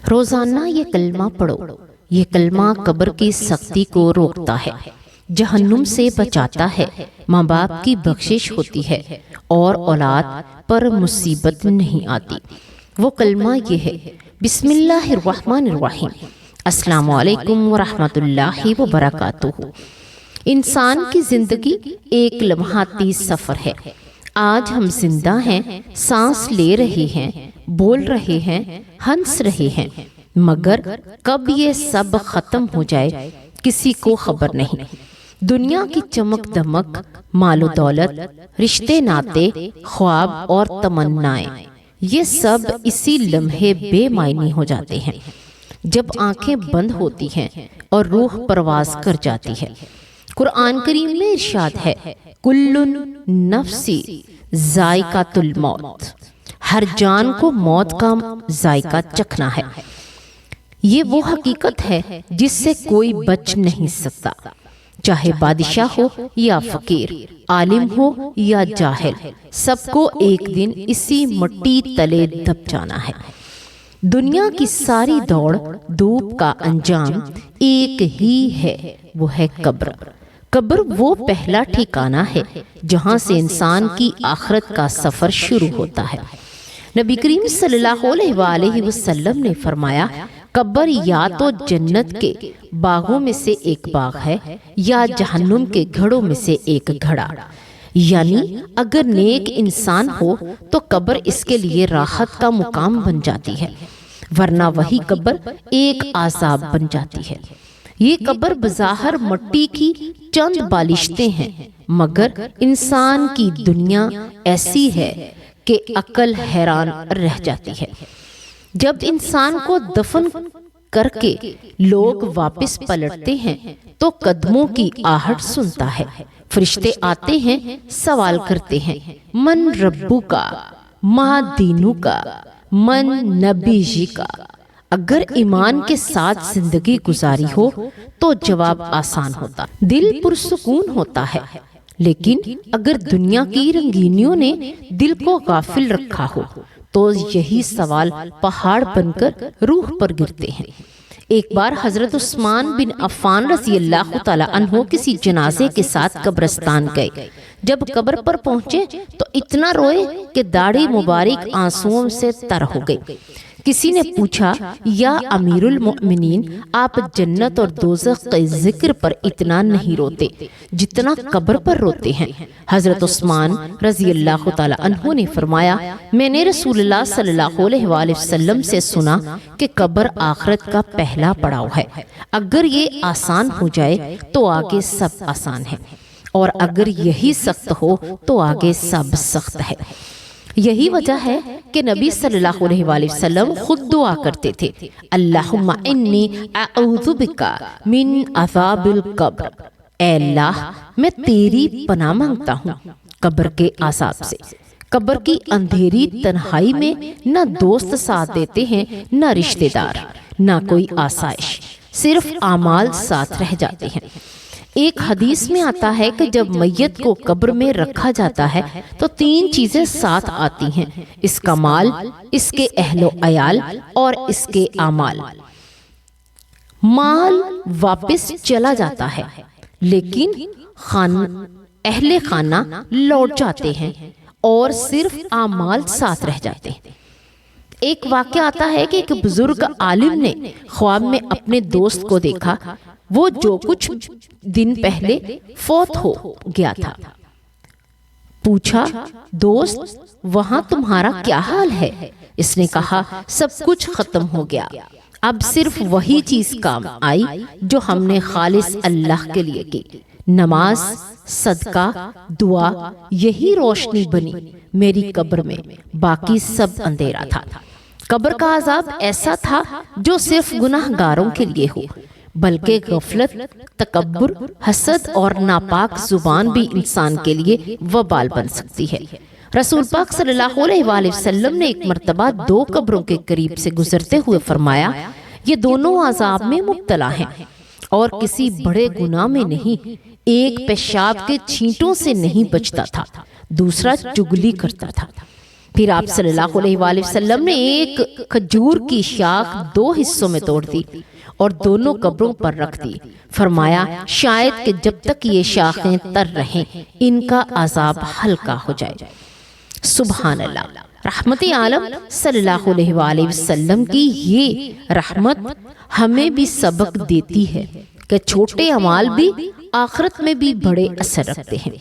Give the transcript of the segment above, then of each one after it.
روزانہ یہ کلمہ پڑھو۔ یہ کلمہ قبر کی سختی کو روکتا ہے، جہنم سے بچاتا ہے، ماں باپ کی بخشش ہوتی ہے اور اولاد پر مصیبت نہیں آتی۔ وہ کلمہ یہ ہے: بسم اللہ الرحمن الرحیم، السلام علیکم ورحمۃ اللہ وبرکاتہ۔ انسان کی زندگی ایک لمحاتی سفر ہے۔ آج ہم زندہ ہیں، سانس لے رہے ہیں، بول رہے ہیں، ہنس رہے ہیں، مگر کب یہ سب ختم ہو جائے کسی کو خبر نہیں۔ دنیا کی چمک دمک، مال و دولت، رشتے ناتے، خواب اور تمنائیں، یہ سب اسی لمحے بے معنی ہو جاتے ہیں جب آنکھیں بند ہوتی ہیں اور روح پرواز کر جاتی ہے۔ قرآن کریم میں ارشاد ہے: کل نفس ذائقۃ الموت، ہر جان کو موت کا ذائقہ چکھنا ہے۔ یہ وہ حقیقت ہے جس سے کوئی بچ نہیں سکتا، چاہے بادشاہ ہو یا فقیر، عالم ہو یا جاہل، سب کو ایک دن اسی مٹی تلے دب جانا ہے۔ دنیا کی ساری دوڑ دھوپ کا انجام ایک ہی ہے، وہ ہے قبر۔ قبر وہ پہلا ٹھکانہ ہے جہاں سے انسان کی آخرت کا سفر شروع ہوتا ہے۔ نبی کریم صلی اللہ علیہ وآلہ وسلم نے فرمایا: قبر یا تو جنت کے باغوں میں سے ایک باغ ہے یا جہنم کے گھڑوں میں سے ایک گھڑا، یعنی اگر نیک انسان ہو تو قبر اس کے لیے راحت کا مقام بن جاتی ہے، ورنہ وہی قبر ایک عذاب بن جاتی ہے۔ یہ قبر بظاہر مٹی کی چند بالشتیں ہیں، مگر انسان کی دنیا ایسی ہے کہ عقل حیران رہ جاتی ہے۔ جب انسان کو دفن کر کے لوگ واپس پلٹتے ہیں تو قدموں کی آہٹ سنتا ہے، فرشتے آتے ہیں، سوال کرتے ہیں: من ربو کا، ما دینو کا، من نبی جی کا۔ اگر ایمان کے ساتھ زندگی گزاری ہو تو جواب آسان ہوتا، دل پرسکون ہوتا ہے، لیکن اگر دنیا کی رنگینیوں نے دل کو غافل رکھا ہو تو یہی سوال پہاڑ بن کر روح پر گرتے ہیں۔ ایک بار حضرت عثمان بن عفان رضی اللہ تعالی عنہ کسی جنازے کے ساتھ قبرستان گئے۔ جب قبر پر پہنچے تو اتنا روئے کہ داڑھی مبارک آنسوؤں سے تر ہو گئی۔ کسی نے پوچھا: یا امیر المؤمنین، آپ جنت اور دوزخ کے ذکر پر اتنا نہیں روتے جتنا قبر پر روتے ہیں؟ حضرت عثمان رضی اللہ تعالی عنہ نے فرمایا: میں نے رسول اللہ صلی اللہ علیہ وآلہ وسلم سے سنا کہ قبر آخرت کا پہلا پڑاؤ ہے، اگر یہ آسان ہو جائے تو آگے سب آسان ہے، اور اگر یہی سخت ہو تو آگے سب سخت ہے۔ یہی وجہ ہے کہ نبی صلی اللہ علیہ وآلہ وسلم خود دعا کرتے تھے: اللہم انی اعوذ بکا من عذاب القبر، اے اللہ میں تیری پناہ مانگتا ہوں قبر کے عذاب سے۔ قبر کی اندھیری تنہائی میں نہ دوست ساتھ دیتے ہیں، نہ رشتہ دار، نہ کوئی آسائش، صرف اعمال ساتھ رہ جاتے ہیں۔ ایک حدیث میں آتا ہے کہ جب میت کو قبر میں رکھا جاتا ہے تو تین چیزیں ساتھ آتی ہیں: اس کا مال، اس کے اہل و عیال اور اس کے اعمال۔ مال واپس چلا جاتا ہے لیکن اہل خانہ لوٹ جاتے ہیں اور صرف اعمال ساتھ رہ جاتے ہیں۔ ایک واقعہ آتا ہے کہ ایک بزرگ عالم نے خواب میں اپنے دوست کو دیکھا، وہ جو کچھ دن پہلے فوت ہو گیا تھا۔ پوچھا: دوست، وہاں تمہارا کیا حال ہے؟ اس نے کہا: سب کچھ ختم ہو گیا، اب صرف وہی چیز کام آئی جو ہم نے خالص اللہ کے لیے کی، نماز، صدقہ، دعا، یہی روشنی بنی میری قبر میں، باقی سب اندھیرا تھا۔ قبر کا عذاب ایسا تھا جو صرف گناہ گاروں کے لیے ہو، بلکہ غفلت، تکبر، حسد اور ناپاک زبان بھی انسان کے لیے وبال بن سکتی ہے۔ رسول پاک صلی اللہ علیہ وآلہ وسلم نے ایک مرتبہ دو قبروں کے قریب سے گزرتے ہوئے فرمایا: یہ دونوں عذاب میں مبتلا ہیں اور کسی بڑے گناہ میں نہیں، ایک پیشاب کے چھینٹوں سے نہیں بچتا تھا، دوسرا چگلی کرتا تھا۔ پھر آپ صلی اللہ علیہ وآلہ وسلم نے ایک کھجور کی شاخ 2 حصوں میں توڑ دی اور دونوں قبروں پر رکھ دی۔ فرمایا شاید کہ جب تک یہ شاخیں تر رہیں ان کا عذاب ہلکا ہو جائے۔ سبحان اللہ۔ رحمت عالم صلی اللہ علیہ وآلہ وسلم کی یہ رحمت ہمیں بھی سبق دیتی ہے کہ چھوٹے اعمال بھی آخرت میں بھی بڑے اثر رکھتے ہیں۔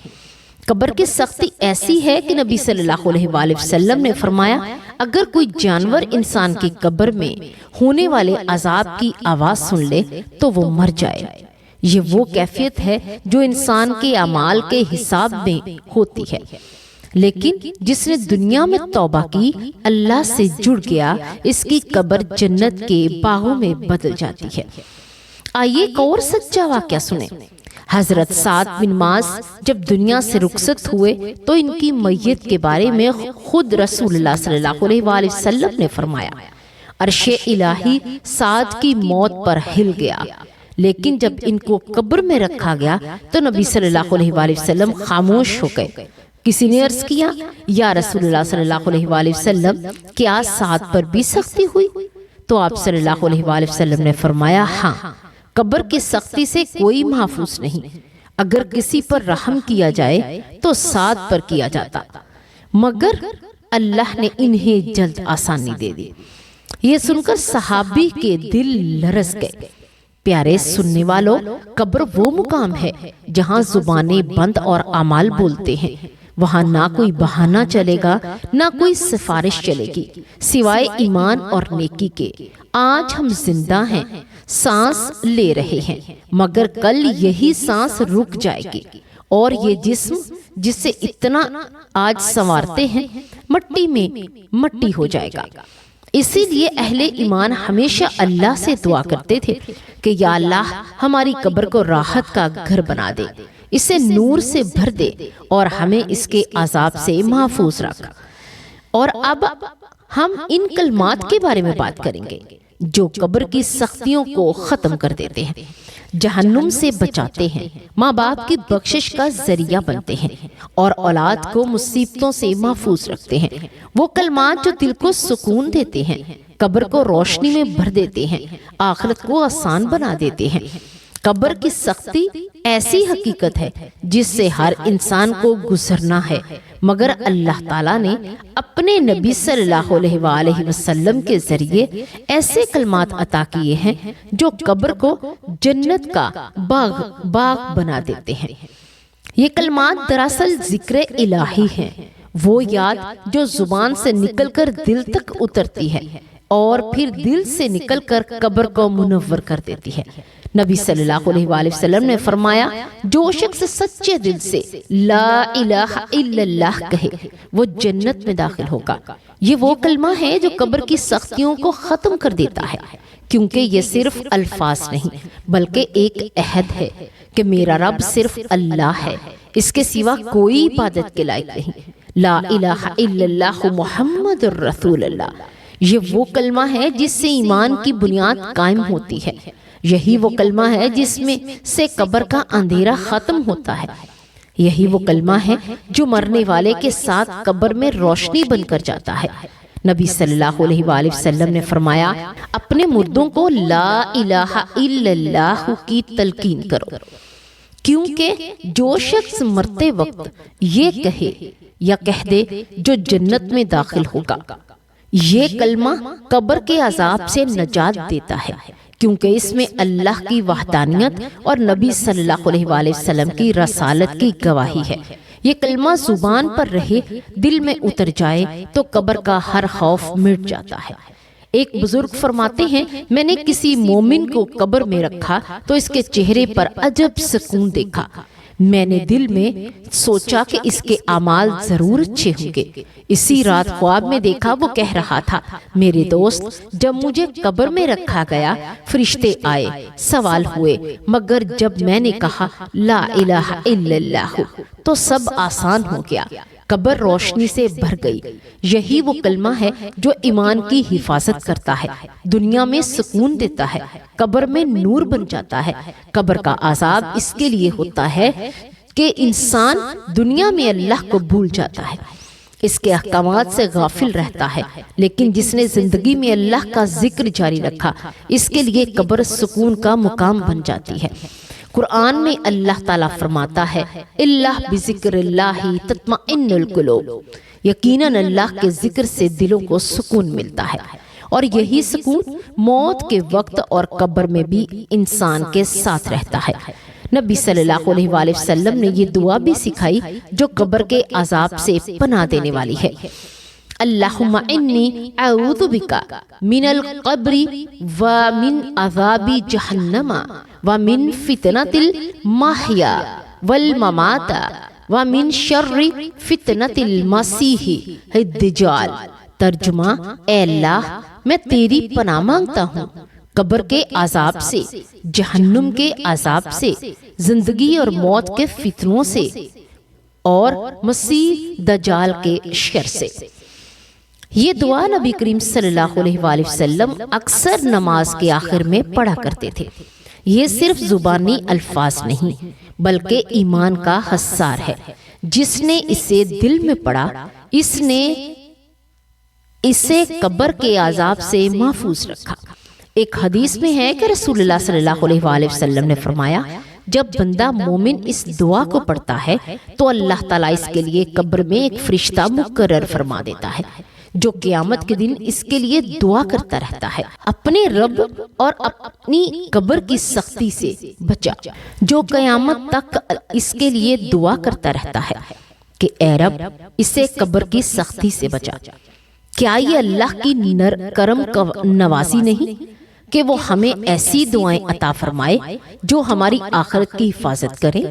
قبر کی سختی ایسی ہے کہ نبی صلی اللہ علیہ وآلہ وسلم نے فرمایا اگر کوئی جانور انسان کی قبر میں ہونے والے عذاب کی آواز سن لے تو وہ مر جائے۔ یہ وہ کیفیت ہے جو انسان کے اعمال کے حساب میں ہوتی ہے، لیکن جس نے دنیا میں توبہ کی، اللہ سے جڑ گیا، اس کی قبر جنت کے باغوں میں بدل جاتی ہے۔ آئیے ایک اور سچا واقعہ سنیں۔ حضرت سعد بن معاذ جب دنیا سے رخصت ہوئے تو ان کی میت کے بارے میں خود رسول اللہ صلی اللہ علیہ وآلہ وسلم نے فرمایا عرش الہی سعد کی موت پر ہل گیا، لیکن جب ان کو قبر میں رکھا گیا تو نبی صلی اللہ علیہ وآلہ وسلم خاموش ہو گئے۔ کسی نے عرض کیا یا رسول اللہ صلی اللہ علیہ وآلہ وسلم کیا سعد پر بھی سختی ہوئی؟ تو آپ صلی اللہ علیہ وآلہ وسلم نے فرمایا ہاں، قبر کی سختی سے کوئی محفوظ نہیں، اگر کسی پر رحم کیا جائے تو سعد پر کیا جاتا، مگر اللہ نے انہیں جلد آسانی دے دی۔ یہ سن کر صحابی کے دل لرز گئے۔ پیارے سننے والوں، قبر وہ مقام ہے جہاں زبانیں بند اور اعمال بولتے ہیں۔ وہاں نہ کوئی بہانہ چلے گا، نہ کوئی سفارش چلے گی سوائے ایمان اور نیکی کے۔ آج ہم زندہ ہیں، سانس لے رہے ہیں، مگر کل یہی سانس رک جائے گی اور یہ جسم جس سے اتنا آج سنوارتے ہیں مٹی میں مٹی ہو جائے گا۔ اسی لیے اہل ایمان ہمیشہ اللہ سے دعا کرتے تھے کہ یا اللہ ہماری قبر کو راحت کا گھر بنا دے، اسے نور سے بھر دے اور ہمیں اس کے عذاب سے محفوظ رکھ۔ اور اب ہم ان کلمات کے بارے میں بات کریں گے جو قبر کی سختیوں کو ختم کر دیتے ہیں، جہنم سے بچاتے ہیں، ماں باپ کی بخشش کا ذریعہ بنتے ہیں اور اولاد کو مصیبتوں سے محفوظ رکھتے ہیں۔ وہ کلمات جو دل کو سکون دیتے ہیں، قبر کو روشنی میں بھر دیتے ہیں، آخرت کو آسان بنا دیتے ہیں۔ قبر کی سختی ایسی حقیقت ہے جس سے ہر انسان کو گزرنا ہے، مگر اللہ تعالیٰ نے اپنے نبی صلی اللہ علیہ وآلہ وسلم کے ذریعے ایسے کلمات عطا کیے ہیں جو قبر کو جنت کا باغ بنا دیتے ہیں۔ یہ کلمات دراصل ذکر الہی ہیں، وہ یاد جو زبان سے نکل کر دل تک اترتی ہے اور پھر دل سے نکل کر قبر کو منور کر دیتی ہے۔ نبی صلی اللہ علیہ وآلہ وسلم نے فرمایا جو شخص سچے دل سے لا الہ الا اللہ کہے وہ جنت میں داخل ہوگا۔ یہ وہ کلمہ ہے جو قبر کی سختیوں کو ختم کر دیتا ہے، کیونکہ یہ صرف الفاظ نہیں بلکہ ایک عہد ہے کہ میرا رب صرف اللہ ہے، اس کے سوا کوئی عبادت کے لائق نہیں۔ لا الہ الا اللہ محمد الرسول اللہ، یہ وہ کلمہ ہے جس سے ایمان کی بنیاد قائم ہوتی ہے۔ یہی وہ کلمہ ہے جس میں سے قبر کا اندھیرا ختم ہوتا ہے۔ یہی وہ کلمہ ہے جو مرنے والے کے ساتھ قبر میں روشنی بن کر جاتا ہے۔ نبی صلی اللہ علیہ وآلہ وسلم نے فرمایا اپنے مردوں کو لا الہ الا اللہ کی تلقین کرو، کیونکہ جو شخص مرتے وقت یہ کہے یا کہہ دے جو جنت میں داخل ہوگا، یہ کلمہ قبر کے عذاب سے نجات دیتا ہے، کیونکہ اس میں اللہ کی وحدانیت اور نبی صلی اللہ علیہ وآلہ وسلم کی رسالت کی گواہی ہے۔ یہ کلمہ زبان پر رہے، دل میں اتر جائے تو قبر کا ہر خوف مٹ جاتا ہے۔ ایک بزرگ فرماتے ہیں میں نے کسی مومن کو قبر میں رکھا تو اس کے چہرے پر عجب سکون دیکھا۔ میں نے دل میں سوچا کہ اس کے اعمال ضرور اچھے ہوں گے۔ اسی رات خواب میں دیکھا وہ کہہ رہا تھا میرے دوست جب مجھے قبر میں رکھا گیا فرشتے آئے، سوال ہوئے، مگر جب میں نے کہا لا الہ الا اللہ تو سب آسان ہو گیا، قبر روشنی سے بھر گئی۔ یہی وہ کلمہ ہے جو ایمان کی حفاظت کرتا ہے، دنیا میں سکون دیتا ہے، قبر میں نور بن جاتا ہے۔ قبر کا عذاب اس کے لیے ہوتا ہے کہ انسان دنیا میں اللہ کو بھول جاتا ہے، اس کے احکامات سے غافل رہتا ہے، لیکن جس نے زندگی میں اللہ کا ذکر جاری رکھا اس کے لیے قبر سکون کا مقام بن جاتی ہے۔ قرآن میں اللہ تعالیٰ فرماتا ہے اللہ بذکر اللہ تطمئن القلوب، یقیناً اللہ کے ذکر سے دلوں کو سکون ملتا ہے، اور یہی سکون موت کے وقت اور قبر میں بھی انسان کے ساتھ رہتا ہے۔ نبی صلی اللہ علیہ وآلہ وسلم نے یہ دعا بھی سکھائی جو قبر کے عذاب سے پناہ دینے والی ہے۔ اللہم انی اعوذ بکا من القبر ومن عذاب جہنم ومن فتنة المحیا والممات ومن شر فتنة المسیح الدجال۔ ترجمہ، اے اللہ میں تیری پناہ مانگتا ہوں قبر کے عذاب سے، جہنم کے عذاب سے، زندگی اور موت کے فتنوں سے، اور مسیح دجال کے شر سے۔ یہ دعا نبی کریم صلی اللہ علیہ وآلہ وسلم اکثر نماز کے آخر میں پڑھا کرتے تھے۔ یہ صرف زبانی الفاظ نہیں بلکہ ایمان کا حصار ہے۔ جس نے اسے دل میں پڑھا اس نے اسے قبر کے عذاب سے محفوظ رکھا۔ ایک حدیث میں ہے کہ رسول اللہ صلی اللہ علیہ وآلہ وسلم نے فرمایا جب بندہ مومن اس دعا کو پڑھتا ہے تو اللہ تعالیٰ اس کے لیے قبر میں ایک فرشتہ مقرر فرما دیتا ہے جو قیامت کے دن اس کے لیے دعا کرتا رہتا ہے، اپنے رب اور اپنی قبر کی سختی سے بچا۔ جو قیامت تک اس کے لیے دعا کرتا رہتا ہے کہ اے رب اسے قبر کی سختی سے بچا۔ کیا یہ اللہ کی کرم نوازی نہیں کہ وہ ہمیں ایسی دعائیں عطا فرمائے جو ہماری آخرت کی حفاظت کریں؟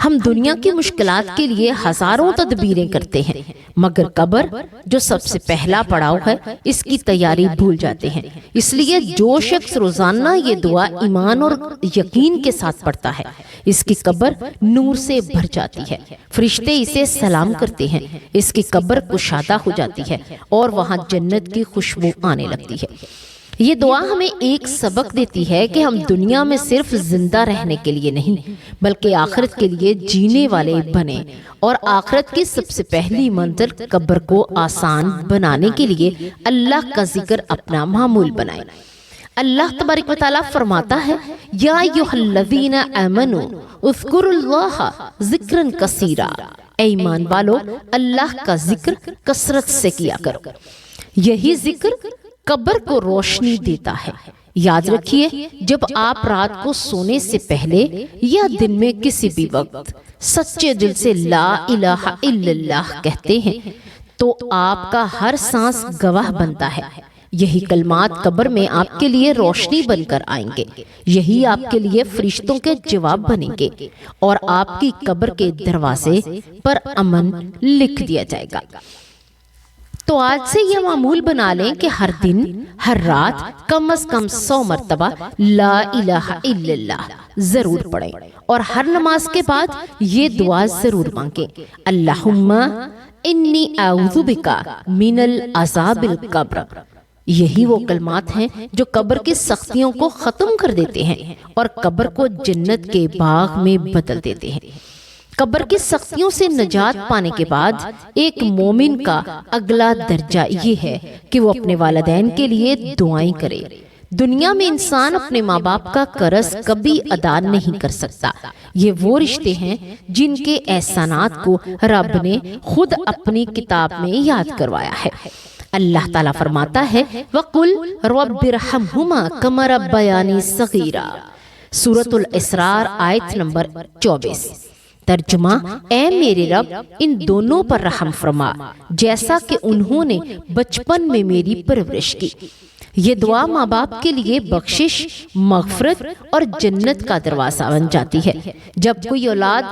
ہم دنیا کی مشکلات کے لیے ہزاروں تدبیریں کرتے ہیں مگر قبر جو سب سے پہلا پڑاؤ ہے اس کی تیاری بھول جاتے ہیں۔ اس لیے جو شخص روزانہ یہ دعا ایمان اور یقین کے ساتھ پڑھتا ہے اس کی قبر نور سے بھر جاتی ہے، فرشتے اسے سلام کرتے ہیں، اس کی قبر کشادہ ہو جاتی ہے اور وہاں جنت کی خوشبو آنے لگتی ہے۔ یہ دعا ہمیں ایک سبق دیتی ہے کہ ہم دنیا میں صرف زندہ رہنے کے لیے نہیں بلکہ آخرت کے لیے جینے والے بنیں، اور آخرت کی سب سے پہلی منزل قبر کو آسان بنانے کے لیے اللہ کا ذکر اپنا معمول بنائیں۔ اللہ تبارک و تعالیٰ فرماتا ہے یا ایھا الذین آمنوا اذکروا اللہ ذکرا کثیرا، اے ایمان والو اللہ کا ذکر کثرت سے کیا کرو۔ یہی ذکر قبر کو روشنی دیتا ہے۔ یاد رکھیے جب آپ رات کو سونے سے پہلے یا دن میں کسی بھی وقت سچے دل سے لا الہ الا اللہ کہتے ہیں تو آپ کا ہر سانس گواہ بنتا ہے۔ یہی کلمات قبر میں آپ کے لیے روشنی بن کر آئیں گے، یہی آپ کے لیے فرشتوں کے جواب بنیں گے اور آپ کی قبر کے دروازے پر امن لکھ دیا جائے گا۔ تو آج سے یہ معمول بنا لیں کہ ہر دن ہر رات کم از کم 100 مرتبہ لا الہ الا اللہ ضرور پڑھیں، اور ہر نماز کے بعد یہ دعا ضرور مانگیں اللہم انی اعوذ بکا من العذاب القبر۔ یہی وہ کلمات ہیں جو قبر کی سختیوں کو ختم کر دیتے ہیں اور قبر کو جنت کے باغ میں بدل دیتے ہیں۔ قبر کی سختیوں سے نجات پانے کے بعد ایک مومن کا اگلا درجہ یہ ہے کہ وہ اپنے والدین کے لیے دعائیں کرے۔ دنیا میں انسان اپنے ماں باپ کا قرض کبھی ادا نہیں کر سکتا۔ یہ وہ رشتے ہیں جن کے احسانات کو رب نے خود اپنی کتاب میں یاد کروایا ہے۔ اللہ تعالیٰ فرماتا ہے وَقُلْ رَبِّ ارْحَمْهُمَا كَمَا رَبَّيَانِي صَغِيرًا، سورۃ الاسراء آیت نمبر 24۔ ترجمہ، اے میرے رب ان دونوں پر رحم فرما جیسا کہ انہوں نے بچپن میں میری پرورش کی۔ یہ دعا ماں باپ کے لیے بخشش، مغفرت اور جنت کا دروازہ بن جاتی ہے۔ جب کوئی اولاد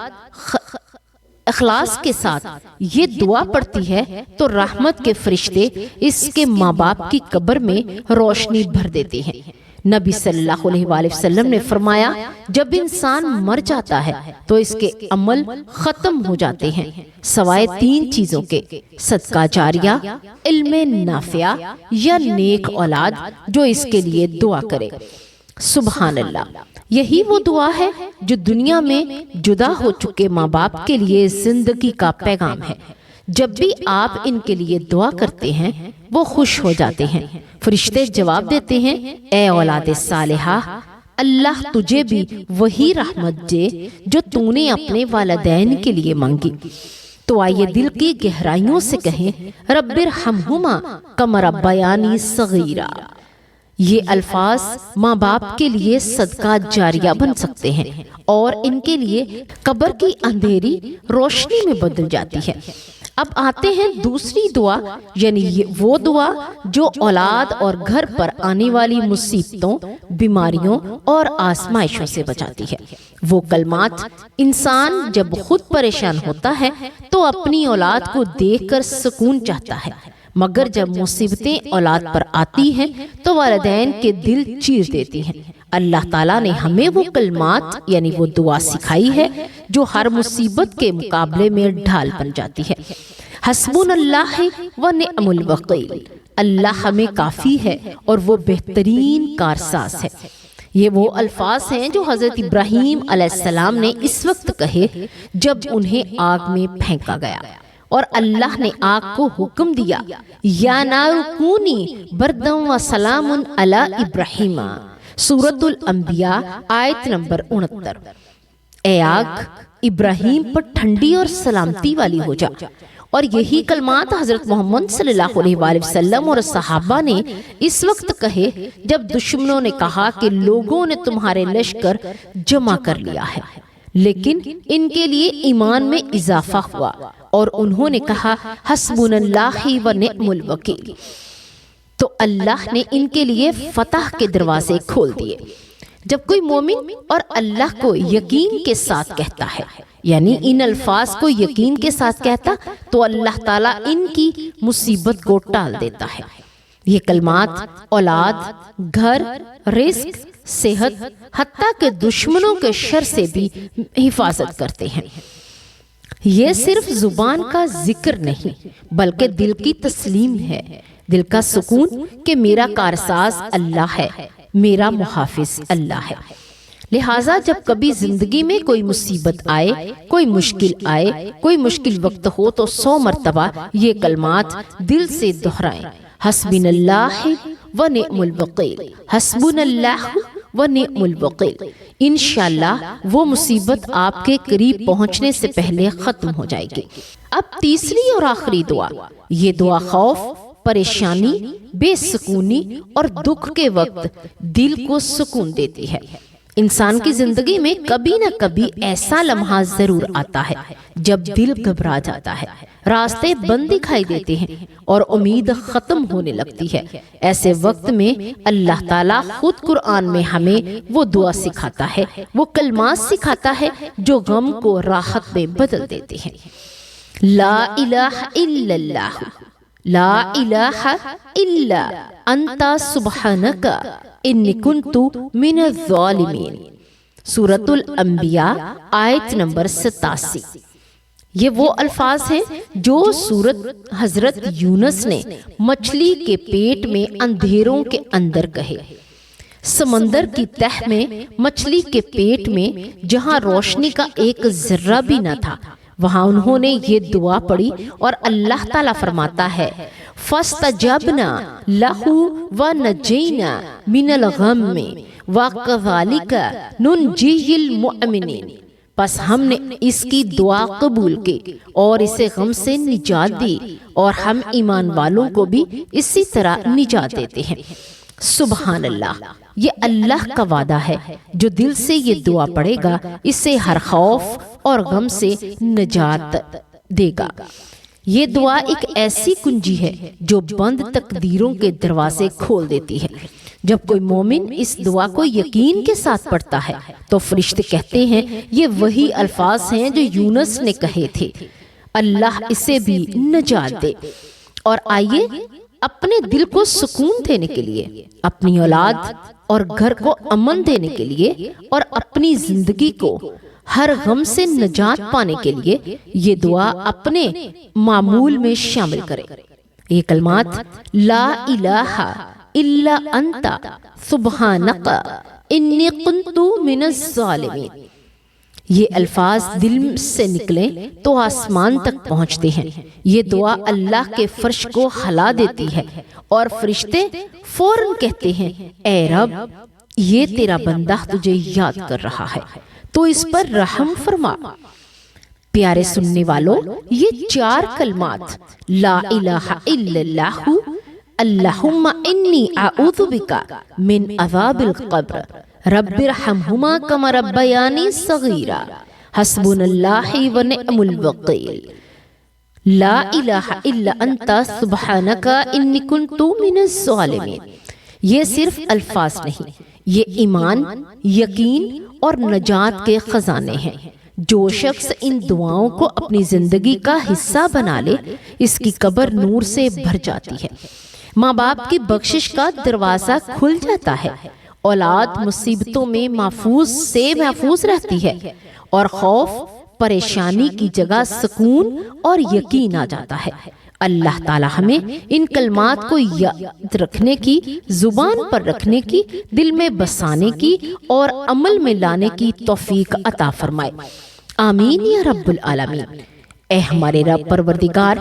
اخلاص کے ساتھ یہ دعا پڑھتی ہے تو رحمت کے فرشتے اس کے ماں باپ کی قبر میں روشنی بھر دیتے ہیں۔ نبی صلی اللہ علیہ وآلہ وسلم نے فرمایا جب انسان مر جاتا ہے تو اس کے عمل ختم ہو جاتے ہیں سوائے 3 چیزوں کے: صدقہ جاریہ، علم نافع یا نیک اولاد جو اس کے لیے دعا کرے۔ سبحان اللہ، یہی وہ دعا ہے جو دنیا میں جدا ہو چکے ماں باپ کے لیے زندگی کا پیغام ہے۔ جب بھی آپ ان کے لیے دعا کرتے ہیں وہ خوش ہو جاتے ہیں۔ فرشتے جواب دیتے ہیں، اے اولاد صالحہ، اللہ تجھے بھی وہی رحمت دے جو تو نے اپنے والدین کے لیے مانگی۔ تو آئیے دل کی گہرائیوں سے کہیں، رب ارحمہما کما ربیانی صغیرا۔ یہ الفاظ ماں باپ کے لیے صدقہ جاریہ بن سکتے ہیں اور ان کے لیے قبر کی اندھیری روشنی میں بدل جاتی ہے۔ اب آتے ہیں دوسری دعا، یعنی وہ دعا جو اولاد اور گھر پر آنے والی مصیبتوں، بیماریوں اور آزمائشوں سے بچاتی ہے۔ وہ کلمات انسان جب خود پریشان ہوتا ہے تو اپنی اولاد کو دیکھ کر سکون چاہتا ہے، مگر جب مصیبتیں اولاد پر آتی ہیں تو والدین کے دل چیر دیتی ہیں۔ اللہ تعالیٰ نے ہمیں وہ کلمات یعنی وہ دعا سکھائی ہے جو ہر مصیبت کے مقابلے میں ڈھال بن جاتی ہے۔ حسبنا اللہ و نعم الوکیل، اللہ ہمیں کافی ہے اور وہ بہترین کارساز ہے۔ یہ وہ الفاظ ہیں جو حضرت ابراہیم علیہ السلام نے اس وقت کہے جب انہیں آگ میں پھینکا گیا اور اللہ نے آگ کو حکم دیا، یا نار کونی برداً و سلام علی ابراہیم، سورۃ الانبیاء آیت نمبر 69۔ اے آگ ابراہیم پر ٹھنڈی اور سلامتی والی ہو جا۔ اور یہی کلمات حضرت محمد صلی اللہ علیہ وآلہ وسلم اور صحابہ نے اس وقت کہے جب دشمنوں نے کہا کہ لوگوں نے تمہارے لشکر جمع کر لیا ہے، لیکن ان کے لیے ایمان میں اضافہ ہوا اور انہوں نے کہا حسبنا اللہ و نعم الوکیل، تو اللہ نے ان کے لیے فتح کے دروازے کھول دیے۔ جب کوئی مومن اور اللہ کو یقین کے ساتھ کہتا ہے، یعنی ان الفاظ کو یقین کے ساتھ کہتا، تو اللہ تعالیٰ ان کی مصیبت کو ٹال دیتا ہے۔ یہ کلمات اولاد، گھر، رزق، صحت، حتیٰ کہ دشمنوں کے شر سے بھی حفاظت کرتے ہیں۔ یہ صرف زبان کا ذکر نہیں بلکہ دل کی تسلیم ہے، دل کا سکون کہ میرا کارساز اللہ ہے، میرا محافظ اللہ ہے۔ لہٰذا جب کبھی زندگی میں کوئی مصیبت آئے، کوئی مشکل آئے، کوئی مشکل وقت ہو تو 100 مرتبہ یہ کلمات دل سے دہرائیں، حسبنا اللہ و نعم الوکیل، حسبنا اللہ و نعم الوکیل۔ انشاءاللہ وہ مصیبت آپ کے قریب پہنچنے سے پہلے ختم ہو جائے گی۔ اب تیسری اور آخری دعا، یہ دعا خوف، پریشانی، بے سکونی اور دکھ کے وقت دل کو سکون دیتی ہے۔ انسان کی زندگی میں کبھی نہ کبھی ایسا لمحہ ضرور آتا ہے جب دل گھبرا جاتا ہے، راستے بند دکھائی دیتے ہیں اور امید ختم ہونے لگتی ہے۔ ایسے وقت میں اللہ تعالیٰ خود قرآن میں ہمیں وہ دعا سکھاتا ہے، وہ کلمات سکھاتا ہے جو غم کو راحت میں بدل دیتے ہیں۔ لا الہ الا اللہ، لا الہ الا انت سبحانک انی کنت من الظالمین، سورۃ الانبیاء آیت نمبر 87۔ یہ وہ الفاظ ہیں جو حضرت یونس نے مچھلی کے پیٹ میں اندھیروں کے اندر کہے۔ سمندر کی تہ میں، مچھلی کے پیٹ میں، جہاں روشنی کا ایک ذرہ بھی نہ تھا، وہاں انہوں نے یہ دعا پڑھی اور اللہ تعالیٰ فرماتا ہے فَاسْتَجَبْنَا لَهُ وَنَجَّيْنَا مِنَ الْغَمِّ وَكَذَلِكَ نُنْجِيِ الْمُؤْمِنِينَ، پس ہم نے اس کی دعا قبول کی اور اسے غم سے نجات دی اور ہم ایمان والوں کو بھی اسی طرح نجات دیتے ہیں۔ سبحان اللہ، یہ اللہ کا وعدہ ہے، جو دل سے یہ دعا پڑھے گا اسے ہر خوف اور غم سے نجات دے گا۔ یہ دعا ایک ایسی کنجی ہے جو بند تقدیروں کے دروازے کھول دیتی ہے۔ جب کوئی مومن اس دعا کو یقین کے ساتھ پڑھتا ہے تو فرشتے کہتے ہیں یہ وہی الفاظ ہیں جو یونس نے کہے تھے، اللہ اسے بھی نجات دے۔ اور آئیے اپنے دل کو سکون دینے کے لیے، اپنی اولاد اور گھر کو امن دینے کے لیے اور اپنی زندگی کو ہر غم سے نجات پانے کے لیے یہ دعا اپنے معمول میں شامل کریں۔ یہ کلمات لا الہ الا انت سبحانک انی کنت من الظالمین، یہ الفاظ دل سے نکلیں تو آسمان تک پہنچتے ہیں۔ یہ دعا اللہ کے فرش کو ہلا دیتی ہے اور فرشتے فوراً کہتے ہیں اے رب یہ تیرا بندہ تجھے یاد کر رہا ہے تو اس پر رحم فرما۔ پیارے سننے والوں، یہ 4 کلمات لا الہ الا اللہ، اللہم انی اعوذ بک من عذاب القبر، رب ارحمہما کما ربیانی صغیرا، حسبنا اللہ ونعم الوکیل، لا الہ الا انت سبحانک انی کنت من الظالمین۔ یہ صرف الفاظ نہیں، یہ ایمان، یقین اور نجات کے خزانے ہیں۔ جو شخص ان دعاؤں کو اپنی زندگی کا حصہ بنا لے، اس کی قبر نور سے بھر جاتی ہے، ماں باپ کی بخشش کا دروازہ کھل جاتا ہے، اولاد مصیبتوں میں محفوظ رہتی ہے اور خوف پریشانی کی جگہ سکون اور یقین آ جاتا ہے۔ اللہ تعالی ہمیں ان کلمات کو یاد رکھنے کی، زبان پر رکھنے کی، دل میں بسانے کی اور عمل میں لانے کی توفیق عطا فرمائے، آمین یا رب العالمین۔ اے ہمارے رب پروردگار،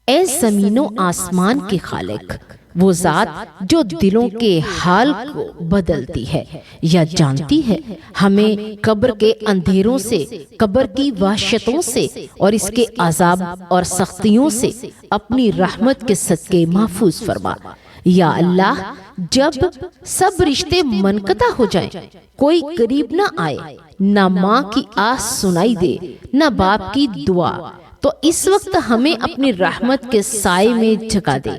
اے زمین و آسمان کے خالق، وہ ذات جو دلوں کے حال کو بدلتی ہے یا جانتی ہے، ہمیں قبر کے اندھیروں سے، قبر کی وحشتوں سے اور اس کے عذاب اور سختیوں سے اپنی رحمت کے صدقے محفوظ فرما۔ یا اللہ، جب سب رشتے منقطع ہو جائیں، کوئی قریب نہ آئے، نہ ماں کی آس سنائی دے، نہ باپ کی دعا، تو اس وقت ہمیں اپنی رحمت کے سائے میں جگا دے۔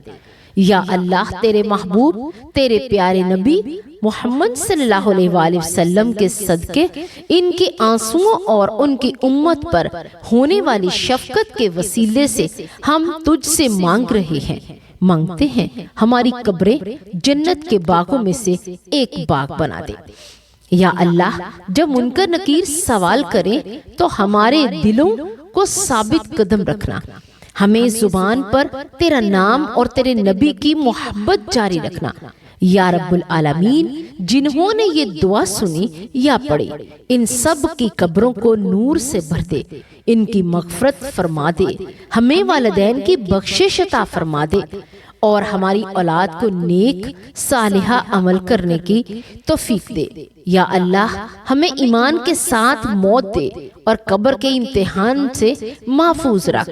یا اللہ، تیرے محبوب، تیرے پیارے نبی محمد صلی اللہ علیہ وآلہ وسلم کے صدقے، ان کے آنسوؤں اور ان کی امت پر ہونے والی شفقت کے وسیلے سے ہم تجھ سے مانگتے ہیں ہماری قبریں جنت کے باغوں میں سے ایک باغ بنا دے۔ یا اللہ، جب منکر نکیر سوال کریں تو ہمارے دلوں کو ثابت قدم رکھنا، ہمیں زبان پر تیرا نام اور تیرے نبی کی محبت جاری رکھنا۔ یا رب العالمین، جنہوں نے یہ دعا سنی یا پڑھی، ان سب کی قبروں کو نور سے بھر دے، ان کی مغفرت فرما دے، ہمیں والدین کی بخشش عطا فرما دے اور ہماری اولاد کو نیک صالحہ عمل کرنے کی توفیق دے۔ یا اللہ، ہمیں ایمان کے ساتھ موت دے اور قبر کے امتحان سے محفوظ رکھ،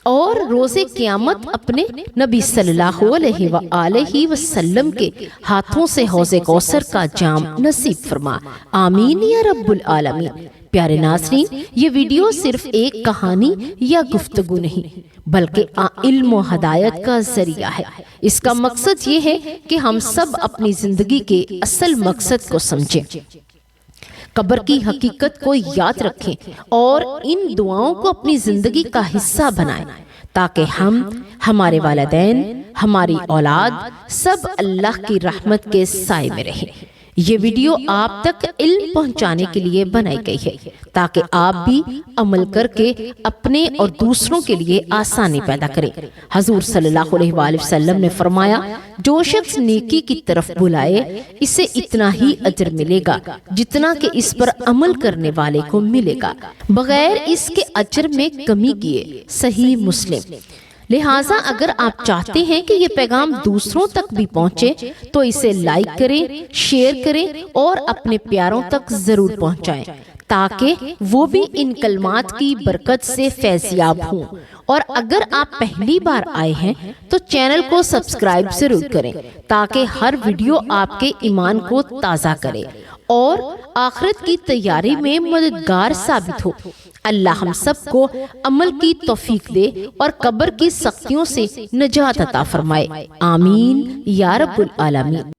اور روز قیامت اپنے نبی صلی اللہ علیہ وآلہ وسلم کے ہاتھوں سے حوض کوثر کا جام نصیب فرما، آمین یا رب العالمین۔ پیارے ناظرین، یہ ویڈیو صرف ایک کہانی یا گفتگو نہیں بلکہ علم و ہدایت کا ذریعہ ہے۔ اس کا مقصد یہ ہے کہ ہم سب اپنی زندگی کے اصل مقصد کو سمجھیں، قبر کی حقیقت کو یاد رکھیں اور ان دعاؤں کو اپنی زندگی کا حصہ بنائیں، تاکہ ہم، ہمارے والدین، ہماری اولاد سب اللہ کی رحمت کے سائے میں رہیں۔ یہ ویڈیو آپ تک علم پہنچانے کے لیے بنائی گئی ہے تاکہ آپ بھی عمل کر کے اپنے اور دوسروں کے لیے آسانی پیدا کریں۔ حضور صلی اللہ علیہ وآلہ وسلم نے فرمایا، جو شخص نیکی کی طرف بلائے، اسے اتنا ہی اجر ملے گا جتنا کہ اس پر عمل کرنے والے کو ملے گا، بغیر اس کے اجر میں کمی کیے۔ صحیح مسلم۔ لہٰذا اگر آپ چاہتے ہیں کہ یہ پیغام دوسروں تک بھی پہنچے تو اسے لائک کریں، شیئر کریں اور اپنے پیاروں تک ضرور پہنچائیں، تاکہ وہ بھی ان کلمات کی برکت سے فیض یاب ہوں۔ اور اگر آپ پہلی بار آئے ہیں تو چینل کو سبسکرائب ضرور کریں، تاکہ ہر ویڈیو آپ کے ایمان کو تازہ کرے اور آخرت کی تیاری میں مددگار ثابت ہو۔ اللہ ہم سب کو عمل کی توفیق دے اور قبر کی سختیوں سے نجات عطا فرمائے، آمین یا رب العالمین۔